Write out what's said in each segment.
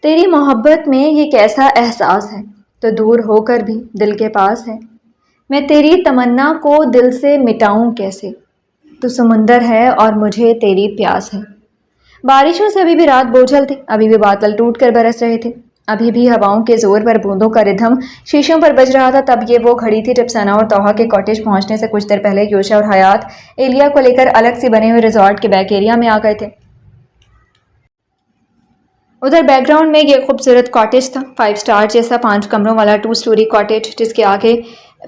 تیری محبت میں یہ کیسا احساس ہے، تو دور ہو کر بھی دل کے پاس ہے۔ میں تیری تمنا کو دل سے مٹاؤں کیسے، تو سمندر ہے اور مجھے تیری پیاس ہے۔ بارشوں سے ابھی بھی رات بوجھل تھی، ابھی بھی بادل ٹوٹ کر برس رہے تھے، ابھی بھی ہواؤں کے زور پر بوندوں کا ردھم شیشوں پر بج رہا تھا۔ تب یہ وہ گھڑی تھی جب ثنا اور توحا کے کاٹیج پہنچنے سے کچھ دیر پہلے یوشا اور حیات ایلیا کو لے کر الگ سے بنے ہوئے ریزورٹ کے بیک ایریا میں آ گئے تھے۔ ادھر بیک گراؤنڈ میں یہ خوبصورت کاٹیج تھا، 5 اسٹار جیسا 5 کمروں والا 2 اسٹوری کاٹیج، جس کے آگے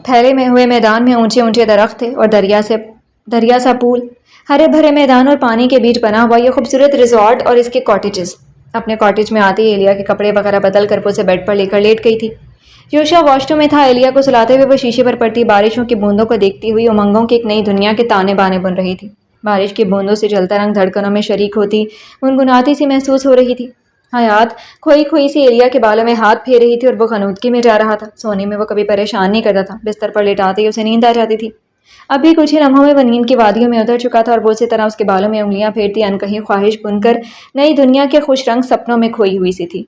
پھیلے میں ہوئے میدان میں اونچے اونچے درخت تھے اور دریا سا پول۔ ہرے بھرے میدان اور پانی کے بیچ بنا ہوا یہ خوبصورت ریزورٹ اور اس کے کاٹیجز۔ اپنے کاٹیج میں آتے ہی ایلیا کے کپڑے وغیرہ بدل کر وہ اسے بیڈ پر لے کر لیٹ گئی تھی۔ یوشا واش روم میں تھا، ایلیا کو سلاتے ہوئے وہ شیشے پر پڑتی بارشوں کی بوندوں کو دیکھتی ہوئی امنگوں کی ایک نئی دنیا کے تانے بانے بن رہی تھی۔ بارش کی بوندوں سے جلتا رنگ دھڑکنوں میں شریک ہوتی، گنگناتی سی محسوس ہو رہی تھی۔ حیات کھوئی کھوئی سی ایلیا کے بالوں میں ہاتھ پھیر رہی تھی اور وہ غنودگی میں جا رہا تھا۔ سونے میں وہ کبھی پریشان نہیں کرتا تھا، بستر پر لیٹاتے ہی اسے نیند آ جاتی تھی۔ اب بھی کچھ ہی لمحوں میں وہ نیند کی وادیوں میں اتر چکا تھا اور وہ اسی طرح اس کے بالوں میں انگلیاں پھیرتی انکہی خواہش بن کر نئی دنیا کے خوش رنگ سپنوں میں کھوئی ہوئی سی تھی۔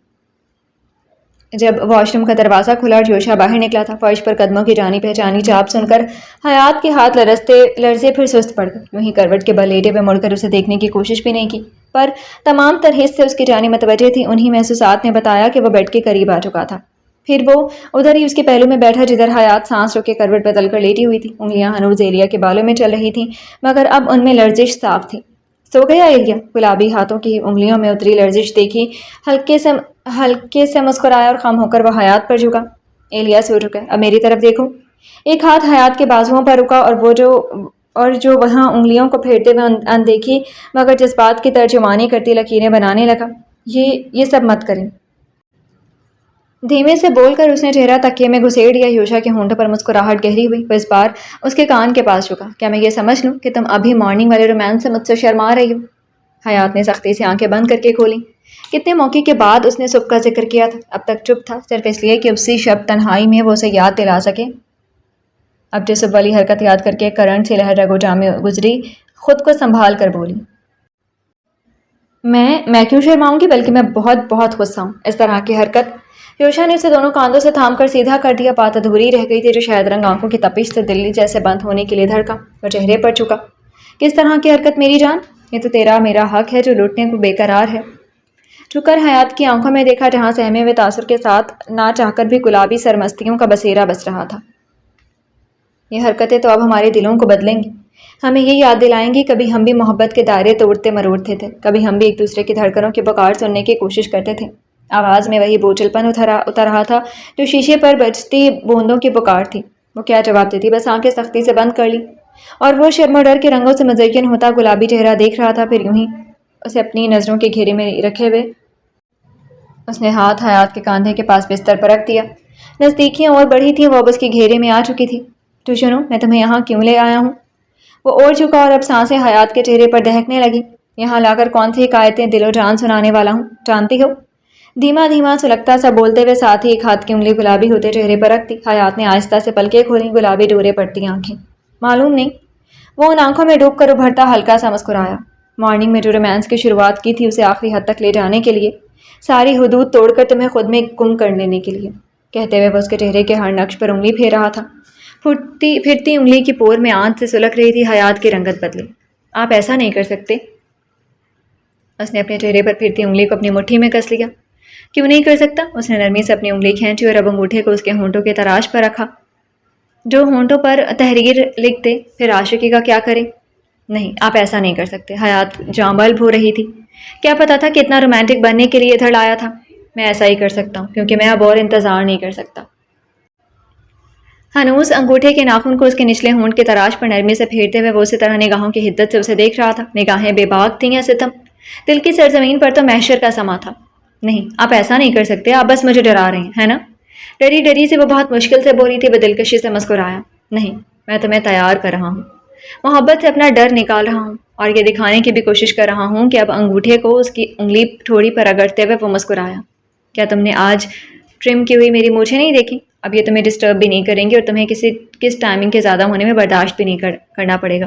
جب واش روم کا دروازہ کھلا اور یوشا باہر نکلا تھا، فرش پر قدموں کی جانی پہچانی چاپ سن کر حیات کے ہاتھ لرزے پھر سست پڑ گئے۔ یوں ہی کروٹ کے بل لیٹے ہوئے مڑ کر اسے دیکھنے کی کوشش بھی نہیں کی، پر تمام تر حصے اس کی جانب متوجہ تھی۔ انہی محسوسات نے بتایا کہ وہ بیڈ کے قریب آ چکا تھا۔ پھر وہ ادھر ہی اس کے پہلو میں بیٹھا جدھر حیات سانس روکے کروٹ بدل کر لیٹی ہوئی تھی۔ انگلیاں ہنوز ایلیا کے بالوں میں چل رہی تھیں، مگر اب ان میں لرزش صاف تھی۔ سو گیا ایلیا؟ گلابی ہاتھوں کی انگلیوں میں اتری لرزش دیکھی ہلکے سے مسکرایا اور خم ہو کر وہ حیات پر جھکا۔ ایلیا سو چکا ہے، اب میری طرف دیکھو۔ ایک ہاتھ حیات کے بازوؤں پر رکا اور جو وہاں انگلیوں کو پھیرتے ہوئے اندیکھی مگر جذبات کی ترجمانی کرتی لکیریں بنانے لگا۔ یہ سب مت کریں، دھیمے سے بول کر اس نے چہرہ تکیے میں گھسیڑ دیا۔ یوشا کے ہونٹوں پر مسکراہٹ گہری ہوئی، وہ اس بار اس کے کان کے پاس جھکا۔ کیا میں یہ سمجھ لوں کہ تم ابھی مارننگ والے رومانس سے مجھ سے شرما رہی ہو؟ حیات نے سختی سے آنکھیں بند کر کے کھولی۔ کتنے موقع کے بعد اس نے صبح کا ذکر کیا تھا، اب تک چپ تھا، صرف اس لیے کہ اسی شب تنہائی میں وہ اسے یاد دلا سکے۔ اب جو صبح والی حرکت یاد کر کے کرنٹ سے لہر رگ و جان میں گزری، خود کو سنبھال کر بولی، میں کیوں شرماؤں گی، بلکہ میں بہت بہت غصہ ہوں۔ اس طرح کی حرکت؟ یوشا نے اسے دونوں کاندھوں سے تھام کر سیدھا کر دیا۔ بات ادھوری رہ گئی تھی جو شاید رنگ آنکھوں کی تپش سے دلی جیسے بند ہونے کے لیے دھڑکا، وہ چہرے پر چکا۔ کس طرح کی حرکت میری جان؟ یہ تو تیرا میرا حق ہے جو لوٹنے کو بے قرار ہے۔ چک کر حیات کی آنکھوں میں دیکھا، جہاں سہمے ہوئے تاثر کے ساتھ نہ چاہ کر بھی گلابی سرمستیوں کا بسیرا بس رہا تھا۔ یہ حرکتیں تو اب ہمارے دلوں کو بدلیں گی، ہمیں یہ یاد دلائیں گی کبھی ہم بھی محبت کے دائرے توڑتے مروڑتے تھے، کبھی ہم بھی ایک دوسرے کی دھڑکنوں کی پکار سننے کی کوشش کرتے تھے۔ آواز میں وہی بوجھل پن اتر رہا تھا جو شیشے پر بجتی بوندوں کی پکار تھی۔ وہ کیا جواب دیتی، بس آنکھیں سختی سے بند کر لی، اور وہ شرم و ڈر کے رنگوں سے مزین ہوتا گلابی چہرہ دیکھ رہا تھا۔ پھر یوں ہی اسے اپنی نظروں کے گھیرے میں رکھے ہوئے اس نے ہاتھ حیات کے کاندھے کے پاس بستر پر رکھ دیا۔ نزدیکیاں اور بڑھی تھیں، وہ اب اس کے گھیرے میں آ چکی تھی۔ تو سنو، میں تمہیں یہاں کیوں لے آیا ہوں؟ وہ اوڑھ چکا اور اب سانسیں حیات کے چہرے پر دہکنے لگی۔ یہاں لا کر کون سی حکایتیں دل و جان سنانے والا ہوں، جانتی ہو؟ دھیما دھیما سلگتا سا بولتے ہوئے ساتھ ہی ایک ہاتھ کی انگلی گلابی ہوتے چہرے پر رکھ دی۔ حیات نے آہستہ سے پلکیں کھولی، گلابی ڈورے پڑتی آنکھیں۔ معلوم نہیں، وہ ان آنکھوں میں ڈوب کر ابھرتا ہلکا سا مسکرایا۔ مارننگ میں جو رومانس کی شروعات کی تھی اسے آخری حد تک لے جانے کے لیے، ساری حدود توڑ کر تمہیں خود میں گم کر لینے کے لیے، کہتے ہوئے وہ اس کے چہرے کے ہر نقش پر انگلی پھیر رہا تھا۔ پھرتی انگلی کی پور میں آنچ سے سلک رہی تھی۔ حیات کی رنگت بدلی۔ آپ ایسا نہیں کر سکتے۔ اس نے اپنے چہرے پر پھرتی انگلی کو اپنی مٹھی میں کس لیا۔ کیوں نہیں کر سکتا؟ اس نے نرمی سے اپنی انگلی کھینچی اور اب انگوٹھے کو اس کے ہونٹوں کے تراش پر رکھا۔ جو ہونٹوں پر تحریر لکھ دے، پھر عاشقی کا کیا کرے؟ نہیں، آپ ایسا نہیں کر سکتے۔ حیات جاں بلب ہو رہی تھی۔ کیا پتا تھا کہ اتنا رومانٹک بننے کے لیے ادھر لایا تھا؟ میں ایسا ہی کر سکتا ہوں کیونکہ میں اب اور انتظار نہیں کر سکتا۔ ہنوز انگوٹھے کے ناخن کو اس کے نچلے ہونٹ کے تراش پر نرمی سے پھیرتے ہوئے وہ اسی طرح نگاہوں کی حدت سے اسے دیکھ رہا تھا۔ نگاہیں بے باک تھیں یا ستم؟ دل کی سرزمین پر تو محشر کا سما تھا۔ نہیں، آپ ایسا نہیں کر سکتے، آپ بس مجھے ڈرا رہے ہیں، ہے نا؟ ڈری ڈری سے وہ بہت مشکل سے بولی تھی۔ وہ دلکشی سے مسکرایا۔ نہیں، میں تمہیں تیار کر رہا ہوں، محبت سے اپنا ڈر نکال رہا ہوں، اور یہ دکھانے کی بھی کوشش کر رہا ہوں کہ اب انگوٹھے کو اس کی انگلی ٹھوڑی پر رگڑتے ہوئے وہ مسکرایا۔ کیا تم نے آج ٹرم کی ہوئی میری مونچھیں نہیں دیکھی؟ اب یہ تمہیں ڈسٹرب بھی نہیں کریں گی اور تمہیں کس ٹائمنگ کے زیادہ ہونے میں برداشت بھی نہیں کرنا پڑے گا۔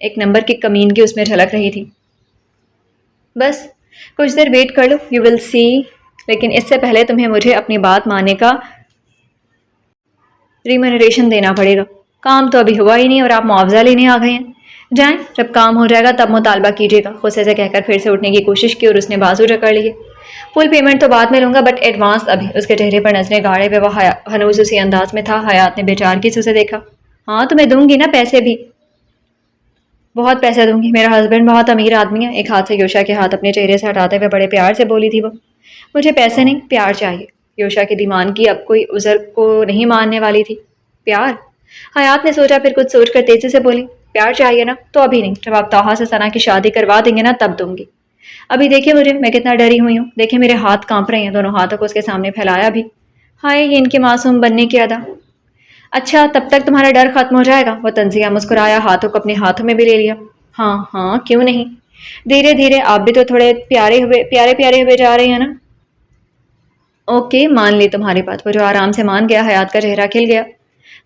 ایک نمبر کی کمینگی اس میں جھلک رہی تھی. بس کچھ دیر ویٹ کر لو, یو ول سی. لیکن اس سے پہلے تمہیں مجھے اپنی بات ماننے کا ریمونریشن دینا پڑے گا. کام تو ابھی ہوا ہی نہیں اور آپ معاوضہ لینے آ گئے ہیں. جائیں, جب کام ہو جائے گا تب مطالبہ کیجیے گا. غصے سے کہہ کر پھر سے اٹھنے کی کوشش کی اور اس نے بازو جکڑ لیے. فل پیمنٹ تو بعد میں لوں گا بٹ ایڈوانس ابھی. اس کے چہرے پر نظریں گاڑے ہوئے وہ ہنوز اسی انداز میں تھا. حیات نے بیچارگی سے اسے دیکھا. ہاں تو میں دوں گی نا پیسے بھی, بہت پیسے دوں گی. میرا ہسبینڈ بہت امیر آدمی ہے. ایک ہاتھ سے یوشا کے ہاتھ اپنے چہرے سے ہٹاتے ہوئے بڑے پیار سے بولی تھی وہ. مجھے پیسے نہیں, پیار چاہیے. یوشا کی دیوانگی اب کوئی عذر کو نہیں ماننے والی تھی. پیار؟ حیات نے سوچا, پھر کچھ سوچ کر تیزی سے بولی. پیار چاہیے نا, تو ابھی نہیں. جب آپ طاہا سے ثنا کی شادی کروا دیں گے نا تب دوں گی. ابھی دیکھیں مجھے, میں کتنا ڈری ہوئی ہوں. دیکھیں میرے ہاتھ کانپ رہے ہیں. دونوں ہاتھوں کو اس کے سامنے پھیلایا بھی. ہائے, یہ ان کے معصوم بننے کی ادا. اچھا, تب تک تمہارا ڈر ختم ہو جائے گا. وہ طنزیہ مسکرایا, ہاتھوں کو اپنے ہاتھوں میں بھی لے لیا. ہاں ہاں, کیوں نہیں. دھیرے دھیرے, آپ بھی تو تھوڑے پیارے ہوئے جا رہے ہیں نا. اوکے, مان لی تمہاری بات. وہ جو آرام سے مان گیا. حیات کا چہرہ کھل گیا.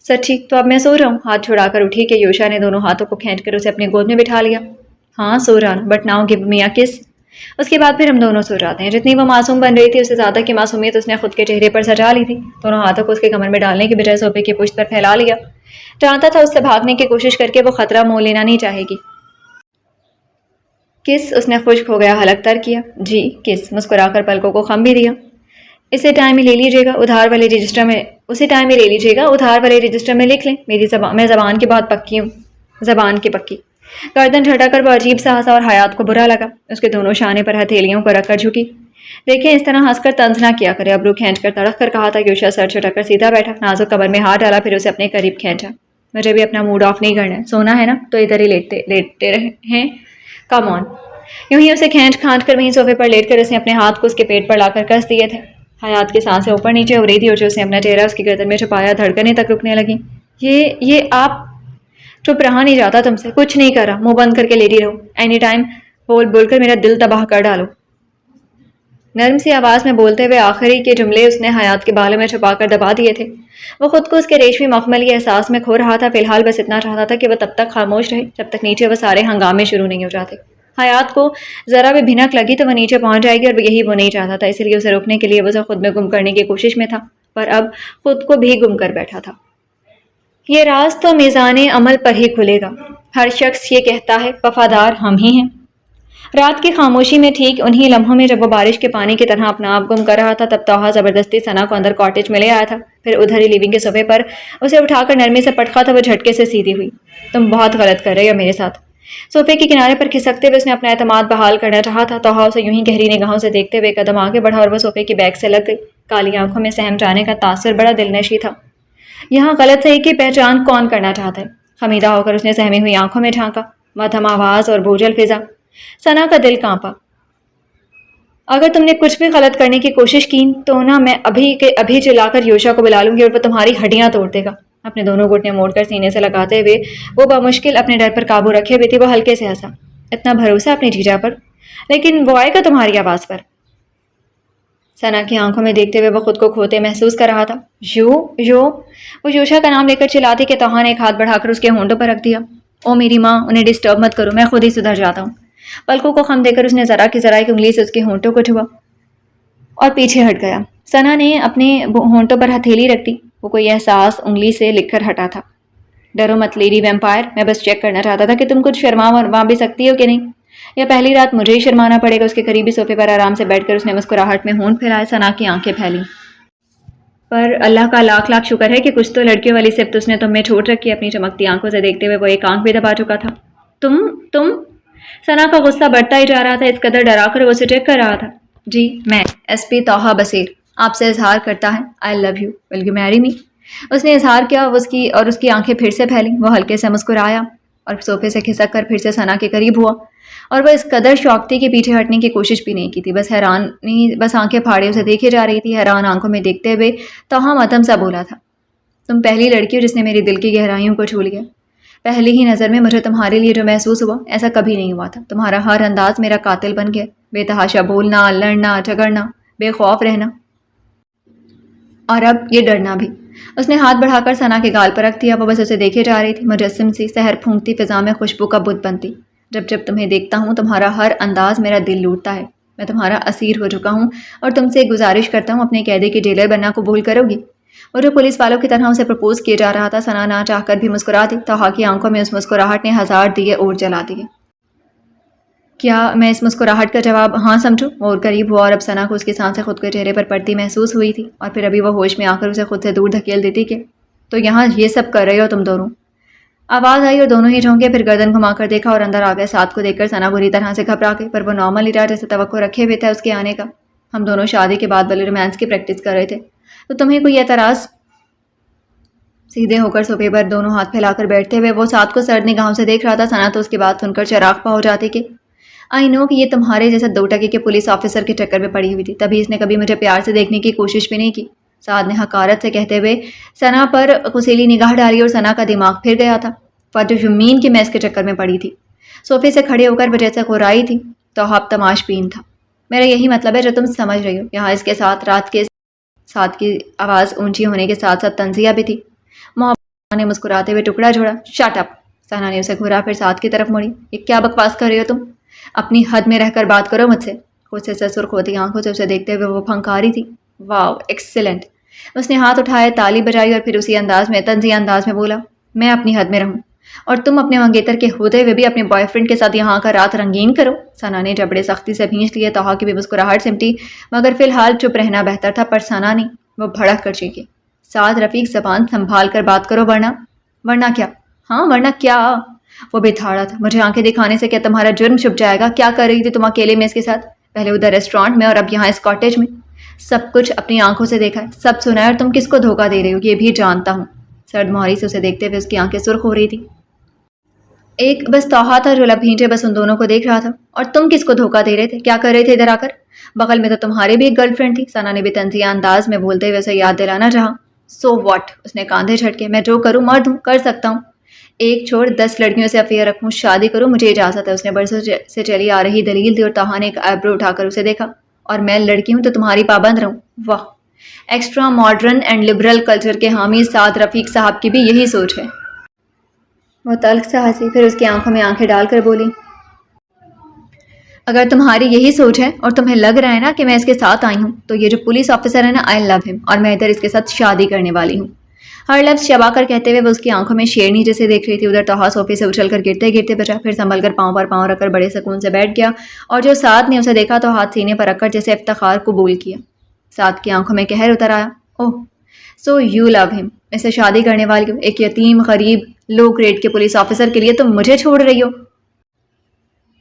سچی؟ تو اب میں سو رہا ہوں. ہاتھ چھڑا کر اٹھی کہ یوشا نے دونوں ہاتھوں کو کھینچ کر اسے اپنی گود میں بٹھا لیا. ہاں سو جانا, بٹ ناؤ گیو می اے کس. اس کے بعد پھر ہم دونوں سو جاتے ہیں. جتنی وہ معصوم بن رہی تھی اس سے زیادہ کی معصومیت اس نے خود کے چہرے پر سجا لی تھی. دونوں ہاتھوں کو اس کے کمر میں ڈالنے کی بجائے صوفے کی پشت پر پھیلا لیا. جانتا تھا اس سے بھاگنے کی کوشش کر کے وہ خطرہ مول لینا نہیں چاہے گی. کس؟ اس نے خشک ہو گیا حلق تر کیا. جی کس. مسکرا کر پلکوں کو خم بھی دیا. اسے ٹائم میں لے لیجیے گا, ادھار والے رجسٹر میں لکھ لیں. میں زبان کی بہت پکی ہوں. زبان کی پکی. گردن جھٹا کر وہ عجیب سا ہنسا اور حیات کو برا لگا. اس کے دونوں شانے پر ہتھیلیوں کو رکھ کر جھکی. دیکھیں اس طرح ہنس کر طنز نہ کیا کرے. ابرو کھینچ کر تڑک کر کہا تھا. یوشا سر چھٹک کر سیدھا بیٹھا, نازک کمر میں ہاتھ ڈالا, پھر اسے اپنے قریب کھینچا. مجھے بھی اپنا موڈ آف نہیں کرنا ہے. سونا ہے نا تو ادھر ہی لیٹتے رہے ہیں. کم آن. یوں ہی اسے کھینچ کھانچ کر وہیں صوفے پر لیٹ کر اس نے اپنے ہاتھ کو اس کے پیٹ پر لا کر کس دیے تھے. حیات کی سانسیں اوپر نیچے ہو رہی تھی اور جو اس نے اپنا چہرہ اس کی گردن میں چھپایا, دھڑکنیں تک رکنے لگیں. یہ آپ. چپ رہا نہیں جاتا تم سے. کچھ نہیں کر رہا, منہ بند کر کے لیٹی رہو. اینی ٹائم بول کر میرا دل تباہ کر ڈالو. نرم سی آواز میں بولتے ہوئے آخری کے جملے اس نے حیات کے بالوں میں چھپا کر دبا دیے تھے. وہ خود کو اس کے ریشمی مخملی احساس میں کھو رہا تھا. فی الحال بس اتنا چاہتا تھا کہ وہ تب تک خاموش رہے جب تک نیچے وہ سارے ہنگامے شروع نہیں ہو جاتے. حیات کو ذرا بھی بھنک لگی تو وہ نیچے پہنچ جائے گی, اور یہی وہ نہیں چاہتا تھا. اس لیے اسے روکنے کے لیے وہ اسے خود میں گم کرنے کی کوشش میں تھا, پر اب خود کو بھی گم کر بیٹھا تھا. یہ راز تو میزان عمل پر ہی کھلے گا. ہر شخص یہ کہتا ہے, وفادار ہم ہی ہیں. رات کی خاموشی میں ٹھیک انہی لمحوں میں جب وہ بارش کے پانی کی طرح اپنا آپ گم کر رہا تھا, تب طاہا زبردستی ثنا کو اندر کاٹیج میں لے آیا تھا. پھر ادھر ہی لیونگ کے صوفے پر اسے اٹھا کر نرمی سے پٹکا تو وہ جھٹکے سے سیدھی ہوئی. تم بہت غلط کر رہے ہو میرے ساتھ. صوفے کے کنارے پر کھسکتے ہوئے اس نے اپنا اعتماد بحال کرنا چاہا تھا. طاہا اسے یوں ہی گہری نگاہوں سے دیکھتے ہوئے قدم آگے بڑھا اور وہ صوفے کی بیک سے لگ گئی. کالی آنکھوں میں سہم جانے کا تاثر بڑا دلنشیں تھا. یہاں غلط صحیح کی پہچان کون کرنا چاہتا ہے؟ خمیدہ ہو کر اس نے سہمی ہوئی آنکھوں میں جھانکا. مدھم آواز اور بوجھل فضا. ثنا کا دل کانپا. اگر تم نے کچھ بھی غلط کرنے کی کوشش کی تو نا میں ابھی کے ابھی چلا کر یوشا کو بلا لوں گی اور وہ تمہاری ہڈیاں توڑ دے گا. اپنے دونوں گھٹنے موڑ کر سینے سے لگاتے ہوئے وہ بمشکل اپنے ڈر پر قابو رکھے ہوئے تھی. وہ ہلکے سے ہنسا. اتنا بھروسہ اپنے جیجا پر؟ لیکن وہ آئے گا تمہاری آواز پر. ثنا کی آنکھوں میں دیکھتے ہوئے وہ خود کو کھوتے محسوس کر رہا تھا. یو وہ یوشا کا نام لے کر چلاتی کہ طاہا نے ایک ہاتھ بڑھا کر اس کے ہونٹوں پر رکھ دیا. او میری ماں, انہیں ڈسٹرب مت کرو, میں خود ہی سدھر جاتا ہوں. پلکوں کو خم دے کر اس نے ذرا کی انگلی سے اس کے ہونٹوں کو چھوا اور پیچھے ہٹ گیا. ثنا نے اپنے ہونٹوں پر ہتھیلی رکھ دی. وہ کوئی احساس انگلی سے لکھ کر ہٹا تھا. ڈرو مت لیڈی ویمپائر, میں بس چیک کرنا چاہتا تھا کہ تم کچھ شرما بھی سکتی ہو کہ نہیں, یا پہلی رات مجھے ہی شرمانا پڑے گا. اس کے قریبی صوفے پر آرام سے بیٹھ کر اس نے مسکراہٹ میں ہونٹ پھیلائے. ثنا کی آنکھیں پھیلی. پر اللہ کا لاکھ لاکھ شکر ہے کہ کچھ تو لڑکیوں والی صفت اس نے تم میں چھوٹ رکھی. اپنی چمکتی آنکھوں سے دیکھتے ہوئے وہ ایک آنکھ بھی دبا چکا تھا. تم ثنا کا غصہ بڑھتا ہی جا رہا تھا. اس قدر ڈرا کر وہ اسے چیک کر رہا تھا. جی میں ایس پی طاہا بصیر آپ سے اظہار کرتا ہے. آئی لو یو, ول یو میری می. اس نے اظہار کیا. اس کی آنکھیں پھر سے پھیلیں. وہ ہلکے سے مسکرایا اور صوفے سے کھسک کر پھر سے ثنا کے قریب ہوا, اور وہ اس قدر شوق تھی کہ پیچھے ہٹنے کی کوشش بھی نہیں کی تھی. بس آنکھیں پھاڑے اسے دیکھے جا رہی تھی. حیران آنکھوں میں دیکھتے ہوئے طاہا مدھم سا بولا تھا. تم پہلی لڑکی ہو جس نے میری دل کی گہرائیوں کو چھو لیا. پہلی ہی نظر میں مجھے تمہارے لیے جو محسوس ہوا ایسا کبھی نہیں ہوا تھا. تمہارا ہر انداز میرا قاتل بن گیا. بے تحاشا بولنا, لڑنا, جھگڑنا, بے خوف رہنا, اور اب یہ ڈرنا بھی. اس نے ہاتھ بڑھا کر ثنا کے گال پر رکھ دیا. وہ بس اسے دیکھے جا رہی تھی، مجسم سی، سحر پھونکتی فضا میں خوشبو کا بت بنتی. جب جب تمہیں دیکھتا ہوں تمہارا ہر انداز میرا دل لوٹتا ہے. میں تمہارا اسیر ہو چکا ہوں اور تم سے گزارش کرتا ہوں اپنے قیدی کی جیلر بننا قبول کرو گی؟ وہ جو پولیس والوں کی طرح اسے پرپوز کیے جا رہا تھا. ثنا نہ چاہ کر بھی مسکرا دی. توحا کی آنکھوں میں اس مسکراہٹ نے ہزار دیے اور جلا دیے. کیا میں اس مسکراہٹ کا جواب ہاں سمجھوں؟ وہ اور قریب ہوا اور اب ثنا کو اس کی سانسیں خود کے چہرے پر پڑتی محسوس ہوئی تھی اور پھر ابھی وہ ہوش میں آ کر اسے خود سے دور دھکیل دیتی کہ تو یہاں یہ سب کر رہے ہو تم دونوں؟ آواز آئی اور دونوں ہی جھونکے، پھر گردن گھما کر دیکھا اور اندر آ گئے. ساتھ کو دیکھ کر ثنا بری طرح سے گھبرا گئی، پر وہ نارمل ہی رہا جیسے توقع رکھے ہوئے تھے اس کے آنے کا. ہم دونوں شادی کے بعد والی رومانس کی پریکٹس کر رہے تھے، تو تمہیں کوئی اعتراض؟ سیدھے ہو کر صوفے پر دونوں ہاتھ پھیلا کر بیٹھتے ہوئے وہ ساتھ کو سرد نگاہوں سے دیکھ رہا تھا. ثنا تو اس کی بات سن کر چراغ پا ہو جاتی کہ آئی نو کہ یہ تمہارے جیسے 2 ٹکے کے پولیس آفیسر کے چکر میں پڑی ہوئی تھی، تبھی اس نے کبھی مجھے پیار سے دیکھنے کی کوشش بھی نہیں کی. سعد نے حقارت سے کہتے ہوئے ثنا پر غصیلی نگاہ ڈالی اور ثنا کا دماغ پھر گیا تھا. واٹ ڈو یو مین کہ میں اس کے چکر میں پڑی تھی؟ صوفے سے کھڑے ہو کر وہ جیسے غرائی تھی. توحا اب تماش بین تھا. میرا یہی مطلب ہے جو تم سمجھ رہی ہو. یہاں اس کے ساتھ رات کے ساتھ کی آواز اونچی ہونے کے ساتھ ساتھ طنزیہ بھی تھی. محبت نے مسکراتے ہوئے ٹکڑا جوڑا. Shut up! ثنا نے اسے گھورا، پھر ساتھ کی طرف مڑی. یہ کیا بکواس کر رہی ہو تم؟ اپنی حد میں رہ کر بات کرو مجھ سے. غصے سے سرخ ہوتی آنکھوں سے اسے دیکھتے ہوئے وہ پھنکاری تھی. واو ایکسیلنٹ! اس نے ہاتھ اٹھائے، تالی بجائی اور پھر اسی انداز میں، طنزیہ انداز میں بولا میں اپنی حد میں رہوں اور تم اپنے منگیتر کے ہوتے ہوئے بھی اپنے بوائے فرینڈ کے ساتھ یہاں کا رات رنگین کرو. ثنا نے جبڑے سختی سے بھینچ لیے. توحا کی بھی مسکراہٹ سمٹی، مگر فی الحال چپ رہنا بہتر تھا. پر ثنا نہیں، وہ بھڑک کر چیخی. سعد رفیق زبان سنبھال کر بات کرو ورنہ کیا؟ ہاں ورنہ کیا؟ وہ بھیتھاڑا تھا. مجھے آنکھیں دکھانے سے کیا تمہارا جرم چھپ جائے گا؟ کیا کر رہی تھی تم اکیلے میں اس کے ساتھ؟ پہلے ادھر ریسٹورانٹ میں اور اب یہاں اس کاٹیج میں. سب کچھ اپنی آنکھوں سے دیکھا ہے، سب سنا ہے، اور تم کس کو دھوکہ دے رہی ہو یہ بھی جانتا ہوں. سرد مہاری سے اسے دیکھتے ہوئے اس کی آنکھیں سرخ ہو رہی تھی. ایک بس توحا تھا جو لب بھینچے بس ان دونوں کو دیکھ رہا تھا. اور تم کس کو دھوکہ دے رہے تھے؟ کیا کر رہے تھے ادھر آ کر؟ بغل میں تو تمہارے بھی ایک گرل فرینڈ تھی. ثنا نے بھی طنزیہ انداز میں بولتے ہوئے اسے یاد دلانا چاہا. So what? اس نے کاندھے جھٹکے. میں جو کروں مرد ہوں، کر سکتا ہوں. ایک چھوڑ 10 لڑکیوں سے افیئر رکھوں، شادی کروں، مجھے اجازت ہے. اس نے برسوں سے چلی آ رہی دلیل دی اور توحا نے ایک آئیبرو اٹھا کر اسے دیکھا. اور میں لڑکی ہوں تو تمہاری پابند رہوں؟ واہ! Extra modern and liberal culture کے حامی سعد رفیق صاحب کی بھی یہی سوچ ہے. وہ تلخ سے ہنسی، پھر اس کی آنکھوں میں آنکھیں ڈال کر بولی اگر تمہاری یہی سوچ ہے اور تمہیں لگ رہا ہے نا کہ میں اس کے ساتھ آئی ہوں، تو یہ جو پولیس آفیسر ہے نا، آئی لو ہم، اور میں ادھر اس کے ساتھ شادی کرنے والی ہوں. ہر لفظ چبا کر کہتے ہوئے وہ اس کی آنکھوں میں شیرنی جیسے دیکھ رہی تھی. ادھر توحا صوفے سے اچھل کر گرتے گرتے بچا، پھر سنبھل کر پاؤں پر پاؤں رکھ کر بڑے سکون سے بیٹھ گیا. اور جو سعد نے اسے دیکھا تو ہاتھ سینے پر رکھ کر جیسے افتخار قبول کیا. سعد کی آنکھوں میں قہر اتر آیا. اوہ سو یو لو ہم، اس سے شادی کرنے والی ہو؟ ایک یتیم غریب لو گریڈ کے پولیس آفیسر کے لیے تم مجھے چھوڑ رہی ہو؟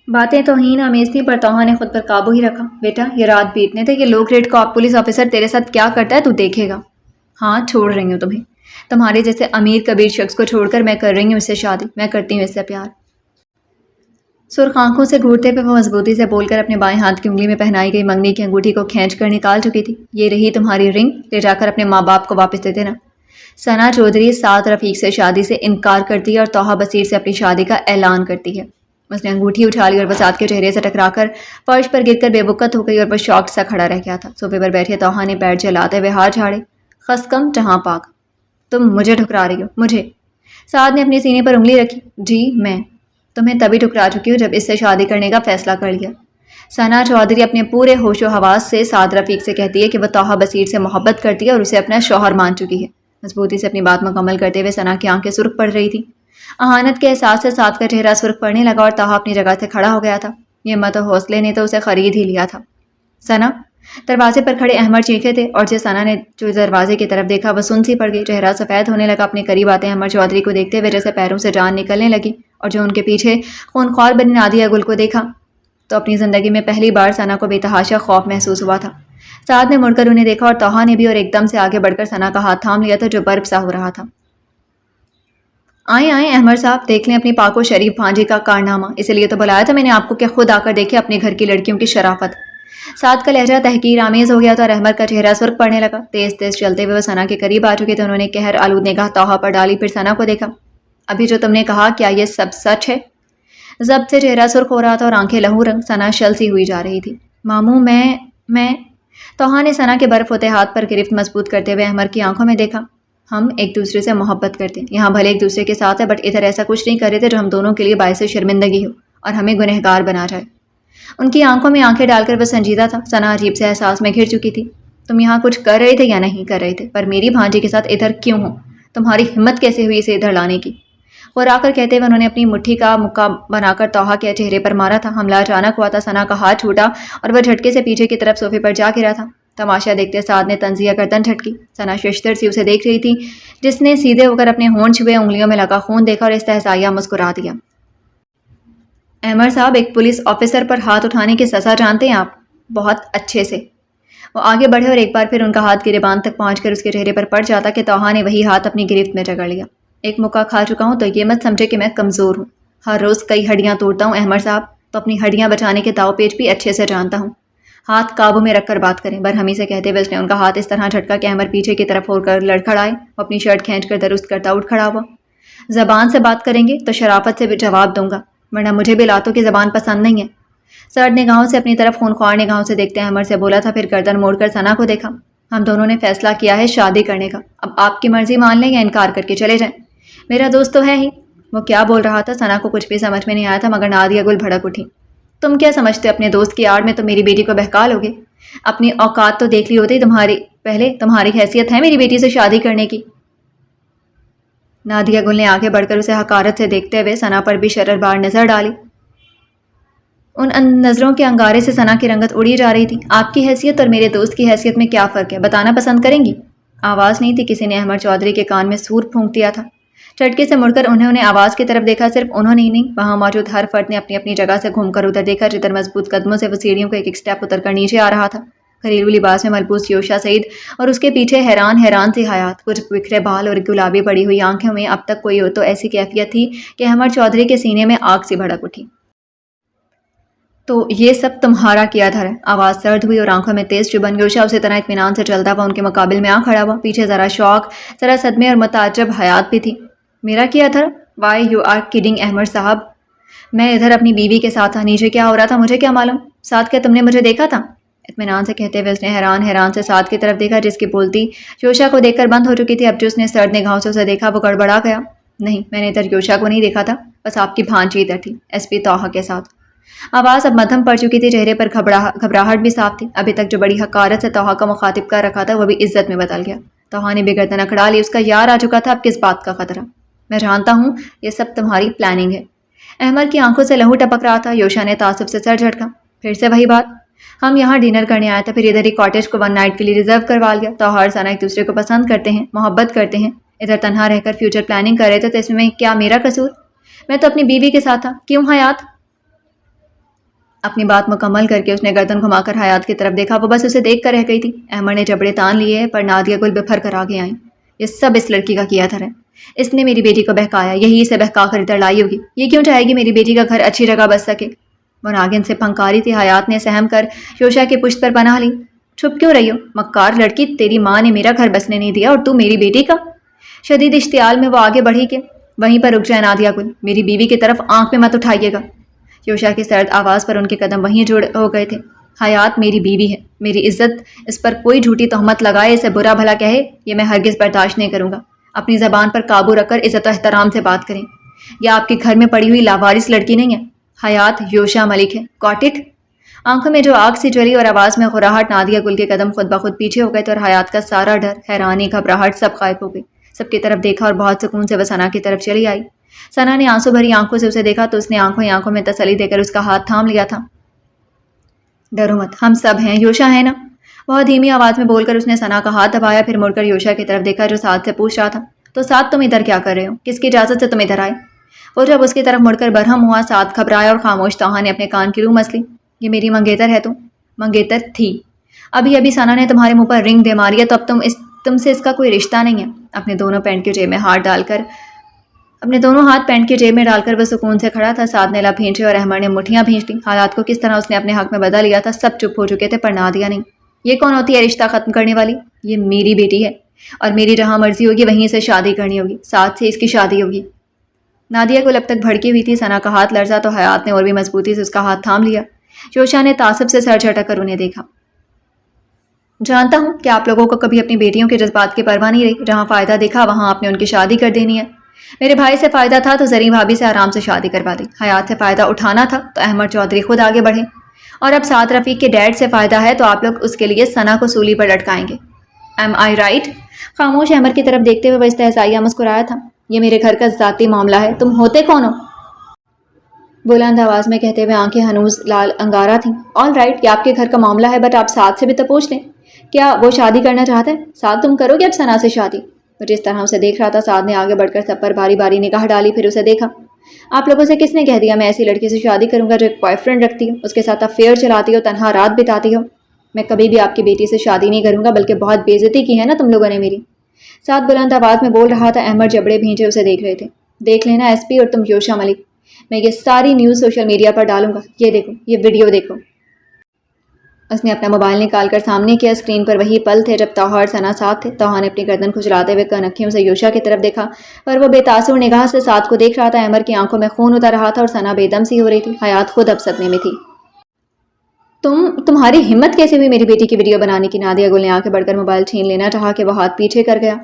باتیں توہین آمیز تھیں، پر توحا نے خود پر قابو ہی رکھا. بیٹا یہ رات بیتنے تھے کہ لو گریڈ کا پولیس آفیسر تیرے ساتھ کیا کرتا ہے تو دیکھے گا. ہاں چھوڑ رہی ہوں تمہیں. تمہارے جیسے امیر کبیر شخص کو چھوڑ کر میں کر رہی ہوں اس سے شادی. میں کرتی ہوں اس سے پیار. سرخ آنکھوں سے گھورتے پہ وہ مضبوطی سے بول کر اپنے بائیں ہاتھ کی انگلی میں پہنائی گئی منگنی کی انگوٹھی کو کھینچ کر نکال چکی تھی. یہ رہی تمہاری رنگ، لے جا کر اپنے ماں باپ کو واپس دے دینا. ثنا چودھری سعد رفیق سے شادی سے انکار کرتی ہے اور توحا بصیر سے اپنی شادی کا اعلان کرتی ہے. اس نے انگوٹھی اٹھا لی اور وہ سعد کے چہرے سے ٹکرا کر فرش پر گر کر بے وقت ہو گئی اور وہ شاک سا کھڑا رہ گیا تھا. صوفے پر بیٹھے توحا نے پیر چلاتے ہوئے ہاتھ جھاڑے. خسکم جہاں پاک، تم مجھے ٹھکرا رہی ہو؟ مجھے؟ سعد نے اپنے سینے پر انگلی رکھی. جی میں تمہیں تبھی ٹھکرا چکی ہوں جب اس سے شادی کرنے کا فیصلہ کر لیا. ثنا چودھری اپنے پورے ہوش و حواس سے سعد رفیق سے کہتی ہے کہ وہ توحا بصیر سے محبت کرتی ہے اور اسے اپنا شوہر مان چکی ہے. مضبوطی سے اپنی بات مکمل کرتے ہوئے ثنا کی آنکھیں سرخ پڑ رہی تھی. اہانت کے احساس سے سعد کا چہرہ سرخ پڑنے لگا اور توحا اپنی جگہ سے کھڑا ہو گیا تھا. ہمت و حوصلے نے تو اسے خرید ہی لیا تھا. ثنا! دروازے پر کھڑے احمد چیخے تھے اور جس ثنا نے جو دروازے کی طرف دیکھا وہ سن سی پڑ گئی. چہرہ سفید ہونے لگا. اپنے قریب آتے احمد چودھری کو دیکھتے ہوئے جیسے پیروں سے جان نکلنے لگی اور جو ان کے پیچھے خونخوار بنی نادیہ گل کو دیکھا تو اپنی زندگی میں پہلی بار ثنا کو بے تحاشا خوف محسوس ہوا تھا. سعد نے مڑ کر انہیں دیکھا اور توحا نے بھی، اور ایک دم سے آگے بڑھ کر ثنا کا ہاتھ تھام لیا تھا جو برف سا ہو رہا تھا. آئیں آئیں احمد صاحب، دیکھ لیں اپنی پاک و شریف بھانجی کا کارنامہ. اسی لیے تو بلایا تھا میں نے آپ کو کہ خود آ کر دیکھے اپنے گھر کی لڑکیوں کی شرافت. سعد کا لہجہ تحقیر آمیز ہو گیا تھا اور احمد کا چہرہ سرخ پڑنے لگا. تیز تیز چلتے ہوئے وہ ثنا کے قریب آ چکے تھے. انہوں نے قہر آلود نگاہ توحا پر ڈالی، پھر ثنا کو دیکھا. ابھی جو تم نے کہا کیا یہ سب سچ ہے؟ ضبط سے چہرہ سرخ ہو رہا تھا اور آنکھیں لہو رنگ. ثنا شل سی ہوئی جا رہی تھی. ماموں میں توحا نے ثنا کے برف ہوتے ہاتھ پر گرفت مضبوط کرتے ہوئے احمد کی آنکھوں میں دیکھا. ہم ایک دوسرے سے محبت کرتے ہیں، یہاں بھلے ایک دوسرے کے ساتھ ہے بٹ ادھر ایسا کچھ نہیں کر رہے تھے جو ہم دونوں کے لیے باعث شرمندگی ہو اور ہمیں گنہگار بنا جائے۔ ان کی آنکھوں میں آنکھیں ڈال کر وہ سنجیدہ تھا۔ ثنا عجیب سے احساس میں گھر چکی تھی۔ تم یہاں کچھ کر رہے تھے یا نہیں کر رہے تھے، پر میری بھانجی کے ساتھ ادھر کیوں ہو؟ تمہاری ہمت کیسے ہوئی اسے ادھر لانے کی؟ غرا کر کہتے ہوئے انہوں نے اپنی مٹھی کا مکہ بنا کر توحا کے چہرے پر مارا تھا۔ حملہ اچانک ہوا تھا، ثنا کا ہاتھ چھوٹا اور وہ جھٹکے سے پیچھے کی طرف صوفے پر جا گرا تھا۔ تماشا دیکھتے سعد نے تنزیہ گردن جھٹکی۔ ثنا ششدر سی اسے دیکھ رہی تھی، جس نے سیدھے ہو کر اپنے ہونٹ چھوئے، انگلیوں میں لگا خون دیکھا اور استہزائیہ مسکرا دیا۔ احمد صاحب، ایک پولیس آفیسر پر ہاتھ اٹھانے کی سزا جانتے ہیں آپ؟ بہت اچھے سے۔ وہ آگے بڑھے اور ایک بار پھر ان کا ہاتھ گریبان تک پہنچ کر اس کے چہرے پر پڑ جاتا کہ توحا نے وہی ہاتھ اپنی گرفت میں جکڑ لیا۔ ایک مکہ کھا چکا ہوں تو یہ مت سمجھے کہ میں کمزور ہوں۔ ہر روز کئی ہڈیاں توڑتا ہوں احمد صاحب، تو اپنی ہڈیاں بچانے کے داؤ پیچ بھی اچھے سے جانتا ہوں۔ ہاتھ قابو میں رکھ کر بات کریں۔ برہمی سے کہتے ہوئے اس نے ان کا ہاتھ اس طرح جھٹکا کہ احمد پیچھے کی طرف ہو کر لڑکھڑائے۔ وہ اپنی شرٹ کھینچ کر درست کرتا اٹھ کھڑا ہوا۔ زبان سے بات کریں گے تو شرافت سے بھی جواب دوں گا، ورنہ مجھے بھی لاتوں کی زبان پسند نہیں ہے۔ سرد نگاہوں سے اپنی طرف خونخوار نگاہوں سے دیکھتے احمد سے بولا تھا، پھر گردن موڑ کر ثنا کو دیکھا۔ ہم دونوں نے فیصلہ کیا ہے شادی کرنے کا، اب آپ کی مرضی مان لیں یا انکار کر کے چلے جائیں۔ میرا دوست تو ہے ہی۔ وہ کیا بول رہا تھا ثنا کو کچھ بھی سمجھ میں نہیں آیا تھا، مگر نادیہ گل بھڑک اٹھی۔ تم کیا سمجھتے اپنے دوست کی آڑ میں تو میری بیٹی کو بہکا لوگے؟ اپنی اوقات تو دیکھ لی ہوتی تمہاری حیثیت ہے میری بیٹی سے شادی کرنے کی؟ نادیہ گل نے آگے بڑھ کر اسے حقارت سے دیکھتے ہوئے ثنا پر بھی شرر بار نظر ڈالی۔ ان نظروں کے انگارے سے ثنا کی رنگت اڑی جا رہی تھی۔ آپ کی حیثیت اور میرے دوست کی حیثیت میں کیا فرق ہے، بتانا پسند کریں گی؟ آواز نہیں تھی، کسی نے احمد چودھری کے کان میں سور پھونک دیا تھا۔ چٹکے سے مڑ کر انہوں نے آواز کی طرف دیکھا۔ صرف انہوں نے ہی نہیں، وہاں موجود ہر فرد نے اپنی اپنی جگہ سے گھوم کر ادھر دیکھا جدھر مضبوط قدموں سے وہ سیڑھیوں کو ایک ایک سٹیپ اتر کر نیچے آ رہا تھا۔ گھریلو لباس میں ملبوس یوشا سعید اور اس کے پیچھے حیران سی حیات، کچھ بکھرے بال اور گلابی پڑی ہوئی آنکھوں میں اب تک کوئی تو ایسی کیفیت تھی کہ احمد چودھری کے سینے میں آگ سی بھڑک اٹھی۔ تو یہ سب تمہارا کیا دھر ہے؟ آواز سرد ہوئی اور آنکھوں میں تیز چبھن۔ یوشا اسی طرح اطمینان سے چلتا ہوا ان کے مقابل میں آ کھڑا ہوا۔ پیچھے ذرا شوق، ذرا صدمے اور متعجب حیات بھی تھی۔ میرا کیا دھر؟ Why you are kidding Ahmed صاحب؟ میں ادھر اپنی بیوی کے ساتھ تھا، نیچے کیا ہو رہا تھا مجھے کیا معلوم؟ ساتھ کیا تم نے مجھے دیکھا تھا؟ اطمینان سے کہتے ہوئے اس نے حیران سے ساتھ کی طرف دیکھا، جس کی بولتی یوشا کو دیکھ کر بند ہو چکی تھی۔ اب جو اس نے سرد نگاہوں سے اسے دیکھا وہ گڑبڑا گیا۔ نہیں، میں نے ادھر یوشا کو نہیں دیکھا تھا، بس آپ کی بھانجی ادھر تھی، ایس پی توحا کے ساتھ۔ آواز اب مدھم پڑ چکی تھی، چہرے پر گھبراہٹ بھی صاف تھی۔ ابھی تک جو بڑی حقارت سے توحا کا مخاطب کر رکھا تھا وہ بھی عزت میں بدل گیا۔ توحا نے بھی گردن اکھڑا لی، اس کا یار آ چکا تھا، اب کس بات کا خطرہ؟ میں جانتا ہوں یہ سب تمہاری پلاننگ ہے۔ احمد کی آنکھوں سے لہو ٹپک رہا تھا۔ یوشا نے تعصب سے سر جھٹکا۔ پھر سے وہی بات؟ ہم یہاں ڈنر کرنے آئے تھے، پھر ادھر ہی کاٹیج کو 1 نائٹ کے لیے ریزرو کروا لیا۔ توحا اور ثنا ایک دوسرے کو پسند کرتے ہیں، محبت کرتے ہیں، ادھر تنہا رہ کر فیوچر پلاننگ کر رہے تھے، تو اس میں کیا میرا قصور؟ میں تو اپنی بیوی کے ساتھ تھا، کیوں حیات؟ اپنی بات مکمل کر کے اس نے گردن گھما کر حیات کی طرف دیکھا، وہ بس اسے دیکھ کر رہ گئی تھی۔ احمد نے جبڑے تان لیے پر نادیہ گل بپھر کر آگے آئیں۔ یہ سب اس لڑکی کا کیا دھر ہے، اس نے میری بیٹی کو بہکایا، یہی اسے بہکا کر ادھر لائی ہوگی۔ یہ کیوں چاہے گی میری بیٹی کا گھر اچھی جگہ بس سکے؟ وہ ناگن سے پھنکاری تھی۔ حیات نے سہم کر یوشا کی پشت پر پناہ لی۔ چھپ کیوں رہی ہو مکار لڑکی، تیری ماں نے میرا گھر بسنے نہیں دیا اور تو میری بیٹی کا؟ شدید اشتعال میں وہ آگے بڑھی کہ وہیں پر رک جائے نادیہ گل، میری بیوی کی طرف آنکھ میں مت اٹھائیے گا۔ یوشا کی سرد آواز پر ان کے قدم وہیں جڑ ہو گئے تھے۔ حیات میری بیوی ہے، میری عزت، اس پر کوئی جھوٹی تہمت لگائے، اسے برا بھلا کہے، یہ میں ہرگز برداشت نہیں کروں گا۔ اپنی زبان پر قابو رکھ کر عزت و احترام سے بات کریں، یا آپ کے گھر میں پڑی ہوئی لاوارث لڑکی نہیں ہے۔ حیات یوشا ملک ہے، گاٹ اٹ؟ آنکھوں میں جو آگ سی جلی اور آواز میں غراہٹ، نادیہ گل کے قدم خود بخود پیچھے ہو گئے تھے اور حیات کا سارا ڈر، حیرانی، گھبراہٹ سب غائب ہو گئی۔ سب کی طرف دیکھا اور بہت سکون سے وہ ثنا کی طرف چلی آئی۔ ثنا نے آنسو بھری آنکھوں سے اسے دیکھا تو اس نے آنکھوں میں تسلی دے کر اس کا ہاتھ تھام لیا تھا۔ ڈرو مت، ہم سب ہیں، یوشا ہے نا؟ بہت دھیمی آواز میں بول کر اس نے ثنا کا ہاتھ دبایا، پھر مڑ کر یوشا کی طرف دیکھا جو ساتھ سے پوچھ رہا تھا، تو ساتھ تم ادھر کیا کر رہے ہو؟ کس کی اجازت سے تم ادھر آئے؟ وہ جب اس کی طرف مڑ کر برہم ہوا، ساتھ گھبرایا اور خاموش۔ توحا نے اپنے کان کی روح مس لی۔ یہ میری منگیتر ہے؟ تو منگیتر تھی، ابھی ثنا نے تمہارے منہ پر رنگ دے ماری ہے، تو اب تم سے اس کا کوئی رشتہ نہیں ہے۔ اپنے دونوں پینٹ کی جیب میں ڈال کر وہ سکون سے کھڑا تھا۔ سعد نے لب بھینچے اور احمد نے مٹھیاں بھینچ لی۔ حالات کو کس طرح اس نے اپنے حق میں بدل لیا تھا، سب چپ ہو چکے تھے، پر نادیہ نہیں۔ یہ کون ہوتی ہے رشتہ ختم کرنے والی؟ یہ میری بیٹی ہے اور میری جہاں مرضی ہوگی وہیں سے شادی کرنی ہوگی، ساتھ سے اس کی شادی ہوگی۔ نادیہ کو اب تک بھڑکی ہوئی تھی۔ ثنا کا ہاتھ لرزا تو حیات نے اور بھی مضبوطی سے اس کا ہاتھ تھام لیا۔ یوشا نے تعصب سے سر جھٹک کر انہیں دیکھا۔ جانتا ہوں کہ آپ لوگوں کو کبھی اپنی بیٹیوں کے جذبات کی پرواہ نہیں رہی، جہاں فائدہ دکھا وہاں آپ نے ان کی شادی کر دینی ہے۔ میرے بھائی سے فائدہ تھا تو زرین بھابھی سے آرام سے شادی کروا دی، حیات سے فائدہ اٹھانا تھا تو احمد چودھری خود آگے بڑھے، اور اب سعد رفیق کے ڈیڈ سے فائدہ ہے تو آپ لوگ اس کے لیے ثنا کو سولی پر لٹکائیں گے۔ ایم آئی رائٹ؟ خاموش احمد کی طرف دیکھتے ہوئے وہ استہزائیہ مسکرایا تھا۔ یہ میرے گھر کا ذاتی معاملہ ہے، تم ہوتے کون ہو؟ بلند آواز میں کہتے ہوئے آنکھیں ہنوز لال انگارہ تھیں۔ آل رائٹ، یہ آپ کے گھر کا معاملہ ہے، بٹ آپ سعد سے بھی تو پوچھ لیں، کیا وہ شادی کرنا چاہتا ہے؟ سعد تم کرو گے اب ثنا سے شادی؟ وہ جس طرح اسے دیکھ رہا تھا، سعد نے آگے بڑھ کر سب پر باری باری نگاہ ڈالی، پھر اسے دیکھا۔ آپ لوگوں سے کس نے کہہ دیا میں ایسی لڑکی سے شادی کروں گا جو ایک بوائے فرینڈ رکھتی ہو، اس کے ساتھ افیئر چلاتی ہو، تنہا رات بتاتی ہو؟ میں کبھی بھی آپ کی بیٹی سے شادی نہیں کروں گا، بلکہ بہت بے عزتی کی ہے نا تم لوگوں نے میری۔ سعد بلند آواز میں بول رہا تھا۔ احمد جبڑے بھینچے اسے دیکھ رہے تھے۔ دیکھ لینا ایس پی اور تم یوشا ملک، میں یہ ساری نیوز سوشل میڈیا پر ڈالوں گا، یہ دیکھو، یہ ویڈیو دیکھو۔ اس نے اپنا موبائل نکال کر سامنے کیا، اسکرین پر وہی پل تھے جب توحا اور ثنا ساتھ تھے۔ توحا نے اپنی گردن کھجلاتے ہوئے کنکھیوں سے یوشا کی طرف دیکھا، اور وہ بے تاثر نگاہ سے سعد کو دیکھ رہا تھا۔ احمد کی آنکھوں میں خون اتر رہا تھا اور ثنا بے دم سی ہو رہی تھی۔ حیات خود اب صدمے میں تھی۔ تمہاری ہمت کیسے ہوئی میری بیٹی کی ویڈیو بنانے کی؟ نادیہ گل نے آگے بڑھ کر موبائل چھین لینا چاہا کہ وہ ہاتھ پیچھے کر گیا۔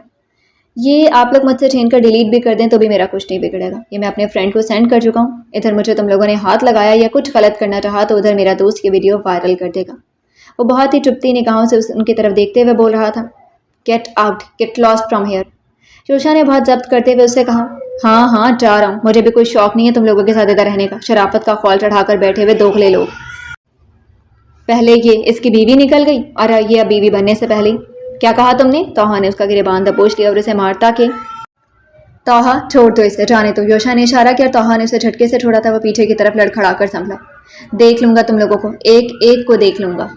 یہ آپ لوگ مجھ سے چھین کر ڈیلیٹ بھی کر دیں تو بھی میرا کچھ نہیں بگڑے گا، یہ میں اپنے فرینڈ کو سینڈ کر چکا ہوں۔ ادھر مجھے تم لوگوں نے ہاتھ لگایا یا کچھ غلط کرنا چاہا تو ادھر میرا دوست یہ ویڈیو وائرل کر دے گا۔ وہ بہت ہی چپتی نگاہوں سے ان کی طرف دیکھتے ہوئے بول رہا تھا۔ Get out, get lost from here. Yusha نے بہت ضبط کرتے ہوئے اس سے کہا۔ ہاں جا رہا ہوں، مجھے بھی کوئی شوق نہیں ہے تم لوگوں کے ساتھ ادھر رہنے کا، شرافت کا خول چڑھا کر بیٹھے ہوئے دوغلے لوگ۔ پہلے یہ اس کی بیوی نکل گئی اور یہ اب بیوی بننے سے پہلے کیا کہا تم نے؟ توحا نے اس کا گریبان دبوچ لیا اور اسے مارتا کہ توحا چھوڑ دو اسے، جانے دو۔ یوشا نے اشارہ کیا اور توحا نے اسے جھٹکے سے چھوڑا تھا۔ وہ پیچھے کی طرف لڑکھڑا کر سنبھلا۔ دیکھ لوں گا تم لوگوں کو، ایک ایک کو دیکھ لوں گا۔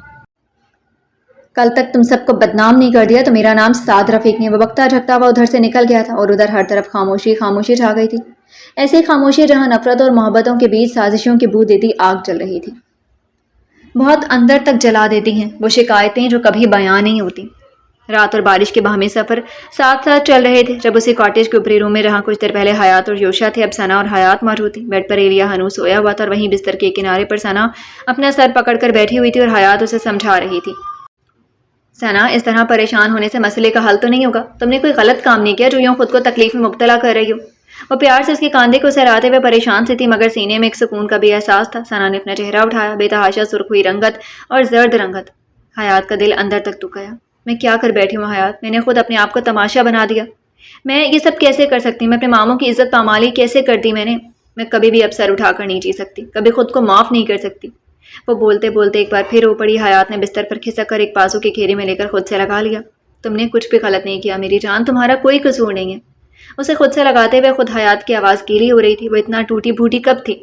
کل تک تم سب کو بدنام نہیں کر دیا تو میرا نام سعد رفیق نہیں۔ وہ بکتا جھکتا ہوا ادھر سے نکل گیا تھا اور ادھر ہر طرف خاموشی خاموشی چھا گئی تھی، ایسی خاموشی جہاں نفرت اور محبتوں کے بیچ سازشوں کی بو دیتی آگ جل رہی تھی، بہت اندر تک جلا دیتی ہیں وہ شکایتیں جو کبھی بیان نہیں ہوتی۔ رات اور بارش کے باہمی سفر ساتھ ساتھ چل رہے تھے۔ جب اسی کاٹیج کے اوپری روم میں جہاں کچھ دیر پہلے حیات اور یوشا تھے، اب ثنا اور حیات موجود تھی۔ بیڈ پر ایلیا ہنوز سویا ہوا تھا اور وہیں بستر کے کنارے پر ثنا اپنا سر پکڑ کر بیٹھی ہوئی تھی اور حیات اسے سمجھا رہی تھی۔ ثنا، اس طرح پریشان ہونے سے مسئلے کا حل تو نہیں ہوگا، تم نے کوئی غلط کام نہیں کیا جو یوں خود کو تکلیف میں مبتلا کر رہی ہو۔ وہ پیار سے اس کے کاندھے کو سہراتے ہوئے پریشان سی تھی، مگر سینے میں ایک سکون کا بھی احساس تھا۔ ثنا نے اپنا چہرہ اٹھایا، بے تحاشا سرخ ہوئی رنگت اور زرد رنگت۔ حیات کا دل اندر تک دکھ گیا۔ میں کیا کر بیٹھی ہوں حیات، میں نے خود اپنے آپ کو تماشا بنا دیا۔ میں یہ سب کیسے کر سکتی؟ میں اپنے ماموں کی عزت پامالی کیسے کر دی میں کبھی بھی اب سر اٹھا کر نہیں جی سکتی، کبھی خود کو معاف نہیں کر سکتی۔ وہ بولتے بولتے ایک بار پھر رو پڑی۔ حیات نے بستر پر کھسک کر ایک بازو کی گھیرے میں لے کر خود سے لگا لیا۔ تم نے کچھ بھی غلط نہیں کیا میری جان، تمہارا کوئی قصور نہیں ہے۔ اسے خود سے لگاتے ہوئے خود حیات کی آواز گیلی ہو رہی تھی۔ وہ اتنا ٹوٹی پھوٹی کب تھی؟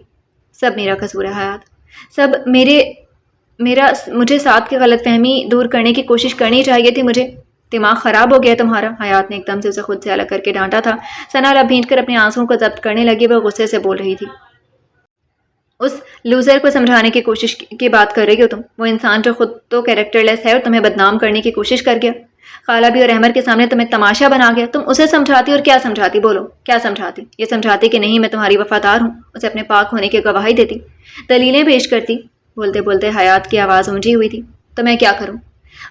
سب میرا قصور ہے حیات، سب مجھے ساتھ کی غلط فہمی دور کرنے کی کوشش کرنی چاہیے تھی، مجھے دماغ خراب ہو گیا تمہارا۔ حیات نے ایک دم سے اسے خود سے الگ کر کے ڈانٹا تھا۔ ثنا لب بھینچ کر اپنے آنسوؤں کو ضبط کرنے لگی۔ وہ غصے سے بول رہی تھی۔ اس لوزر کو سمجھانے کی کوشش کی بات کر رہی ہو تم؟ وہ انسان جو خود تو کیریکٹر لیس ہے اور تمہیں بدنام کرنے کی کوشش کر گیا، خالہ بھی اور احمد کے سامنے تمہیں تماشا بنا گیا۔ تم اسے سمجھاتی اور کیا سمجھاتی؟ بولو کیا سمجھاتی؟ یہ سمجھاتی کہ نہیں میں تمہاری وفادار ہوں، اسے اپنے پاک ہونے کی گواہی دیتی، دلیلیں پیش کرتی۔ بولتے بولتے حیات کی آواز اونچی ہوئی تھی۔ تو میں کیا کروں؟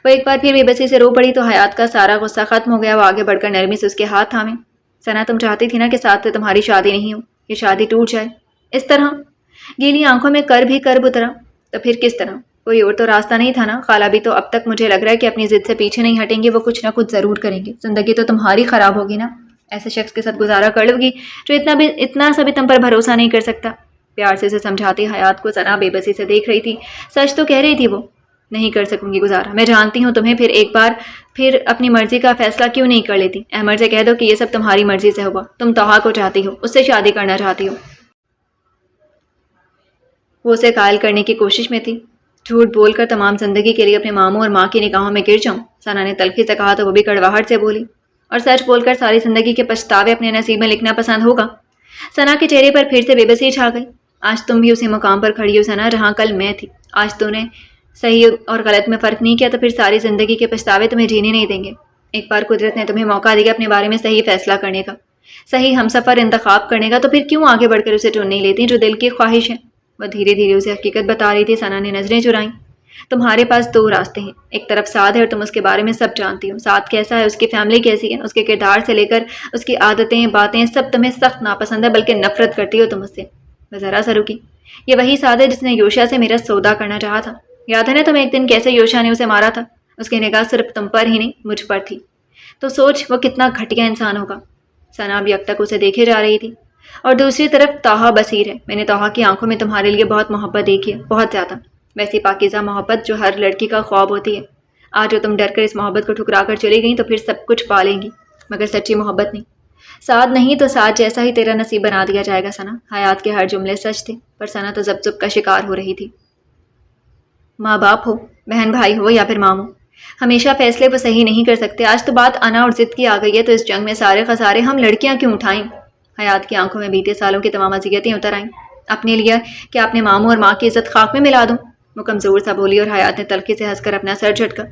وہ ایک بار پھر بے بسی سے رو پڑی تو حیات کا سارا غصہ ختم ہو گیا۔ وہ آگے بڑھ کر نرمی سے اس کے ہاتھ تھامے۔ ثنا، تم چاہتی تھی نا کہ ساتھ سے تمہاری شادی نہیں ہو، یہ شادی ٹوٹ جائے اس طرح؟ گیلی آنکھوں میں کرب ہی کرب اترا۔ تو پھر کس طرح؟ کوئی اور تو راستہ نہیں تھا نا؟ خالہ بھی تو اب تک مجھے لگ رہا ہے کہ اپنی ضد سے پیچھے نہیں ہٹیں گے، وہ کچھ نہ کچھ ضرور کریں گے۔ زندگی تو تمہاری خراب ہوگی نا، ایسے شخص کے ساتھ گزارا کر لو گی جو اتنا سا بھی تم پر بھروسہ نہیں کر سکتا۔ پیار سے اسے سمجھاتی حیات کو ثنا بے بسی سے دیکھ رہی تھی۔ سچ تو کہہ رہی تھی وہ، نہیں کر سکوں گی گزارا، میں جانتی ہوں تمہیں، پھر ایک بار پھر اپنی مرضی کا فیصلہ کیوں نہیں کر لیتی؟ احمد سے کہہ دو کہ یہ سب تمہاری مرضی سے ہوا، تم توحا کو چاہتی ہو، اس سے شادی کرنا چاہتی ہو۔ وہ اسے قائل کرنے کی کوشش میں تھی۔ جھوٹ بول کر تمام زندگی کے لیے اپنے ماموں اور ماں کی نگاہوں میں گر جاؤں؟ ثنا نے تلخی سے کہا تو وہ بھی کڑواہٹ سے بولی۔ اور سچ بول کر ساری زندگی کے پچھتاوے اپنے نصیب میں لکھنا پسند ہوگا؟ ثنا کے چہرے پر پھر سے بے بسی چھا گئی۔ آج تم بھی اسی مقام پر کھڑی ہو ثنا جہاں کل میں تھی۔ آج تم نے صحیح اور غلط میں فرق نہیں کیا تو پھر ساری زندگی کے پچھتاوے تمہیں جینے نہیں دیں گے۔ ایک بار قدرت نے تمہیں موقع دیا اپنے بارے میں صحیح فیصلہ کرنے کا، صحیح ہمسفر انتخاب کرنے کا، تو پھر کیوں آگے بڑھ کر اسے چن نہیں لیتی جو دل کی خواہش ہے؟ وہ دھیرے دھیرے اسے حقیقت بتا رہی تھی۔ ثنا نے نظریں چرائیں۔ تمہارے پاس دو راستے ہیں، ایک طرف سعد ہے اور تم اس کے بارے میں سب جانتی ہو، سعد کیسا ہے، اس کی فیملی کیسی ہے، اس کے کردار سے لے کر اس کی عادتیں باتیں سب تمہیں سخت ناپسند ہے، بلکہ نفرت کرتی ہو تم اس سے۔ وہ ذرا سا رکی۔ یہ وہی سعد ہے جس نے یوشا سے میرا سودا کرنا چاہا تھا، یاد ہے نا تمہیں ایک دن کیسے یوشا نے اسے مارا تھا؟ اس کی نگاہ صرف تم پر ہی نہیں مجھ پر تھی، تو سوچ وہ کتنا گھٹیا انسان ہوگا۔ ثنا اب یک تک اسے دیکھے جا رہی تھی۔ اور دوسری طرف طاہا بصیر ہے، میں نے طاہا کی آنکھوں میں تمہارے لیے بہت محبت دیکھی ہے، بہت زیادہ، ویسی پاکیزہ محبت جو ہر لڑکی کا خواب ہوتی ہے۔ آج جو تم ڈر کر اس محبت کو ٹھکرا کر چلی گئی تو پھر سب کچھ پا لیں گی، مگر سچی محبت نہیں۔ سعد نہیں تو سعد جیسا ہی تیرا نصیب بنا دیا جائے گا ثنا۔ حیات کے ہر جملے سچ تھے، پر ثنا تو زب کا شکار ہو رہی تھی۔ ماں باپ ہو، بہن بھائی ہو یا پھر ماموں، ہمیشہ فیصلے وہ صحیح نہیں کر سکتے۔ آج تو بات انا اور ضد کی آ گئی ہے تو اس جنگ میں سارے خسارے ہم لڑکیاں کیوں اٹھائیں؟ حیات کی آنکھوں میں بیتے سالوں کی تمام اذیتیں اتر آئیں۔ اپنے لیے کہ اپنے ماموں اور ماں کی عزت خاک میں ملا دوں؟ وہ کمزور سا بولی اور حیات نے تلخی سے ہنس کر اپنا سر جھٹکا۔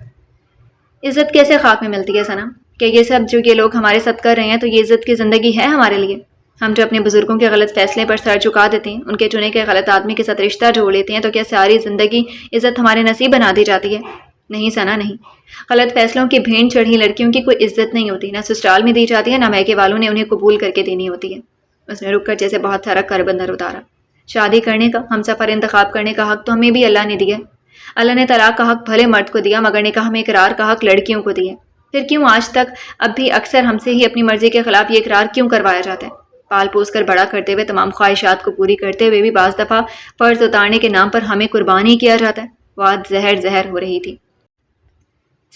عزت کیسے خاک میں ملتی ہے ثنا؟ کہ یہ سب جو یہ لوگ ہمارے ساتھ کر رہے ہیں تو یہ عزت کی زندگی ہے ہمارے لیے؟ ہم جو اپنے بزرگوں کے غلط فیصلے پر سر جھکا دیتے ہیں، ان کے چنے کے غلط آدمی کے ساتھ رشتہ جوڑ لیتے ہیں، تو کیا ساری زندگی عزت ہمارے نصیب بنا دی جاتی ہے؟ نہیں ثنا نہیں۔ غلط فیصلوں کی بھینٹ چڑھی لڑکیوں کی کوئی عزت نہیں ہوتی، نہ سسرال میں دی جاتی ہے، نہ میکے والوں نے انہیں قبول کر کے دینی ہوتی ہے۔ اس نے رک کر جیسے بہت سارا کر بندر اتارا۔ شادی کرنے کا، ہم سفر انتخاب کرنے کا حق تو ہمیں بھی اللہ نے دیا ہے۔ اللہ نے طلاق کا حق بھلے مرد کو دیا، مگر نکاح میں اقرار کا حق لڑکیوں کو دیا۔ پھر کیوں آج تک اب بھی اکثر ہم سے ہی اپنی مرضی کے خلاف یہ اقرار کیوں کروایا جاتا ہے؟ پال پوس کر بڑا کرتے ہوئے، تمام خواہشات کو پوری کرتے ہوئے بھی بعض دفعہ فرض اتارنے کے نام پر ہمیں قربانی کیا جاتا ہے۔ وہ آج زہر ہو رہی تھی۔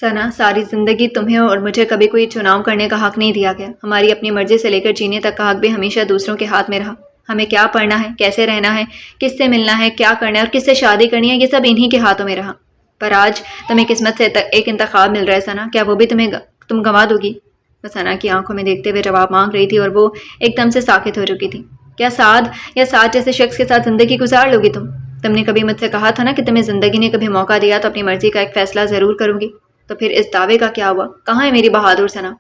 ثنا، ساری زندگی تمہیں اور مجھے کبھی کوئی چناؤ کرنے کا حق نہیں دیا گیا۔ ہماری اپنی مرضی سے لے کر جینے تک کا حق بھی ہمیشہ دوسروں کے ہاتھ میں رہا۔ ہمیں کیا پڑھنا ہے، کیسے رہنا ہے، کس سے ملنا ہے، کیا کرنا ہے اور کس سے شادی کرنی ہے، یہ سب انہی کے ہاتھوں میں رہا۔ پر آج تمہیں قسمت سے ایک انتخاب مل رہا ہے ثنا، کیا وہ بھی تم گنوا دو گی؟ وہ ثنا کی آنکھوں میں دیکھتے ہوئے جواب مانگ رہی تھی اور وہ ایک دم سے ساکت ہو چکی تھی۔ کیا سعد یا سعد جیسے شخص کے ساتھ زندگی گزار لو گی تم نے کبھی مجھ سے کہا تھا نا کہ تمہیں زندگی نے کبھی موقع دیا تو اپنی مرضی کا ایک فیصلہ ضرور کروں گی، تو پھر اس دعوے کا کیا ہوا؟ کہاں ہے میری بہادر ثنا؟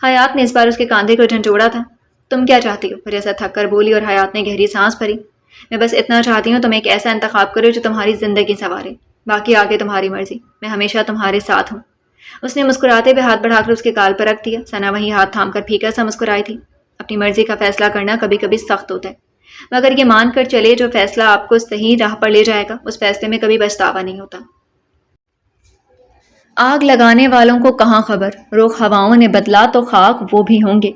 حیات نے اس بار اس کے کاندھے کو جھنجھوڑا تھا۔ تم کیا چاہتی ہو؟ پھر ایسا تھک کر بولی اور حیات نے گہری سانس بھری۔ میں بس اتنا چاہتی ہوں تم ایک ایسا انتخاب کرو جو تمہاری زندگی سنوارے، باقی آگے تمہاری مرضی، میں ہمیشہ تمہارے ساتھ ہوں۔ اس نے مسکراتے ہوئے ہاتھ بڑھا کر اس کے گال پر رکھ دیا۔ ثنا وہیں ہاتھ تھام کر پھیکا سا مسکرائی تھی۔ اپنی مرضی کا فیصلہ کرنا کبھی کبھی سخت ہوتا ہے، مگر یہ مان کر چلے جو فیصلہ آپ کو صحیح راہ پر لے جائے گا، اس فیصلے میں کبھی پچھتاوا نہیں ہوتا۔ آگ لگانے والوں کو کہاں خبر، رخ ہواؤں نے بدلا تو خاک وہ بھی ہوں گے۔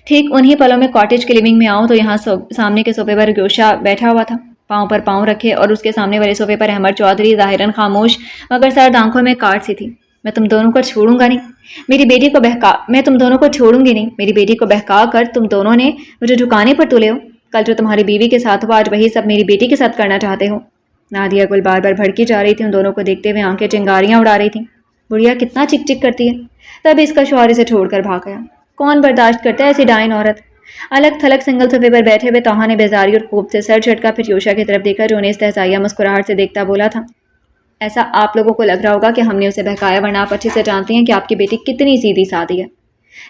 ٹھیک انہی پلوں میں کاٹیج کے لیونگ میں آؤں تو یہاں سامنے کے صوفے پر یوشا بیٹھا ہوا تھا، پاؤں پر پاؤں رکھے، اور اس کے سامنے والے صوفے پر احمد چودھری ظاہراً خاموش مگر سرد آنکھوں میں کاٹ سی تھی۔ میں تم دونوں کو چھوڑوں گا نہیں، میری بیٹی کو میں تم دونوں کو چھوڑوں گی نہیں، میری بیٹی کو بہکا کر تم دونوں نے مجھے جھکانے پر تلے ہو۔ کل جو تمہاری بیوی کے ساتھ ہوا آج وہی سب میری بیٹی کے ساتھ کرنا چاہتے ہو۔ نادیہ گل بار بار بھڑکی جا رہی تھی، ان دونوں کو دیکھتے ہوئے آنکھیں چنگاریاں اڑا رہی تھیں۔ بڑھیا کتنا چک چک کرتی ہے۔ تب اس کا شوہر اسے چھوڑ کر بھاگ گیا۔ کون برداشت کرتا ہے ایسی ڈائن عورت؟ الگ تھلگ سنگل صفحے پر بیٹھے ہوئے طاہا نے بیزاری اور خوب سے سر جھٹکا، پھر یوشا کی طرف دیکھا جو انہیں استہزائیہ مسکراہٹ سے دیکھتا بولا تھا، ایسا آپ لوگوں کو لگ رہا ہوگا کہ ہم نے اسے بہکایا، ورنہ آپ اچھے سے جانتے ہیں کہ آپ کی بیٹی کتنی سیدھی سادھی ہے۔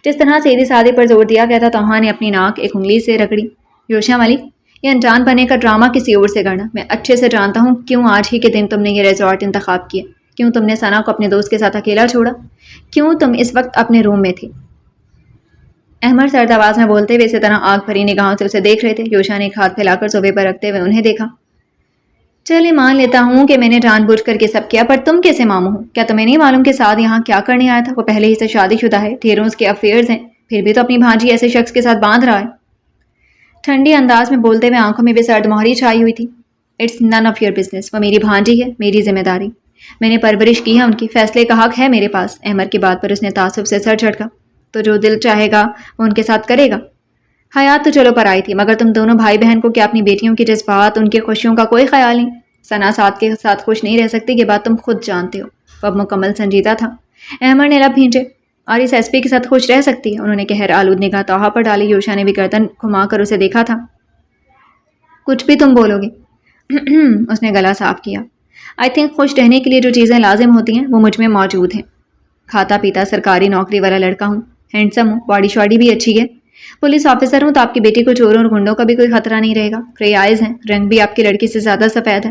جس طرح سیدھی سادھی پر زور دیا گیا تھا، طاہا نے اپنی ناک ایک انگلی سے رگڑی۔ یوشا ملک، یہ انجان بننے کا ڈرامہ کسی اور سے کرنا، میں اچھے سے جانتا ہوں کیوں آج ہی کے دن تم نے یہ ریزورٹ انتخاب کیا، کیوں تم نے ثنا کو اپنے دوست کے ساتھ اکیلا چھوڑا، کیوں تم اس وقت اپنے روم میں تھی۔ احمد سرد آواز میں بولتے ہوئے اسی طرح آنکھ بھری نگاہوں سے اسے دیکھ رہے تھے۔ یوشا نے ایک ہاتھ پھیلا کر صوفے پر رکھتے ہوئے انہیں دیکھا۔ چلے مان لیتا ہوں کہ میں نے جان بوجھ کر کے سب کیا، پر تم کیسے ماموں ہو؟ کیا تمہیں نہیں معلوم کہ سعد یہاں کیا کرنے آیا تھا؟ وہ پہلے ہی سے شادی شدہ ہے، ڈھیروں اس کے افیئرز ہیں، پھر بھی تو اپنی بھانجی ایسے شخص کے ساتھ باندھ رہا ہے۔ ٹھنڈی انداز میں بولتے ہوئے آنکھوں میں بھی سرد مہری چھائی ہوئی تھی۔ It's none of your business, وہ میری بھانجی ہے، میری ذمہ داری، میں نے پرورش کی ہے ان کی، فیصلے کا حق ہے میرے پاس۔ احمد کی بات پر اس نے تعصب سے سر جھٹکا۔ تو جو دل چاہے گا وہ ان کے ساتھ کرے گا۔ حیات تو چلو پر آئی تھی، مگر تم دونوں بھائی بہن کو کیا اپنی بیٹیوں کی جذبات، ان کی خوشیوں کا کوئی خیال نہیں؟ ثنا سعد کے ساتھ خوش نہیں رہ سکتی، یہ بات تم خود جانتے ہو۔ وہ اب مکمل سنجیدہ تھا۔ احمد نے لب بھینچے۔ اور اس ایس پی کے ساتھ خوش رہ سکتی ہے؟ انہوں نے قہر آلود نگاہ طاہا پر ڈالی۔ یوشا نے بھی گردن گھما کر اسے دیکھا تھا۔ کچھ بھی تم بولو گے؟ اس نے گلا صاف کیا۔ آئی تھنک خوش رہنے کے لیے جو چیزیں لازم ہوتی ہیں وہ مجھ میں موجود ہیں۔ کھاتا پیتا سرکاری نوکری والا لڑکا ہوں، ہینڈسم ہوں، باڈی شاڈی بھی اچھی ہے، پولیس آفیسر ہوں، تو آپ کی بیٹی کو چوروں اور گنڈوں کا بھی کوئی خطرہ نہیں رہے گا۔ گرے آئز ہیں، رنگ بھی آپ کی لڑکی سے زیادہ سفید ہے۔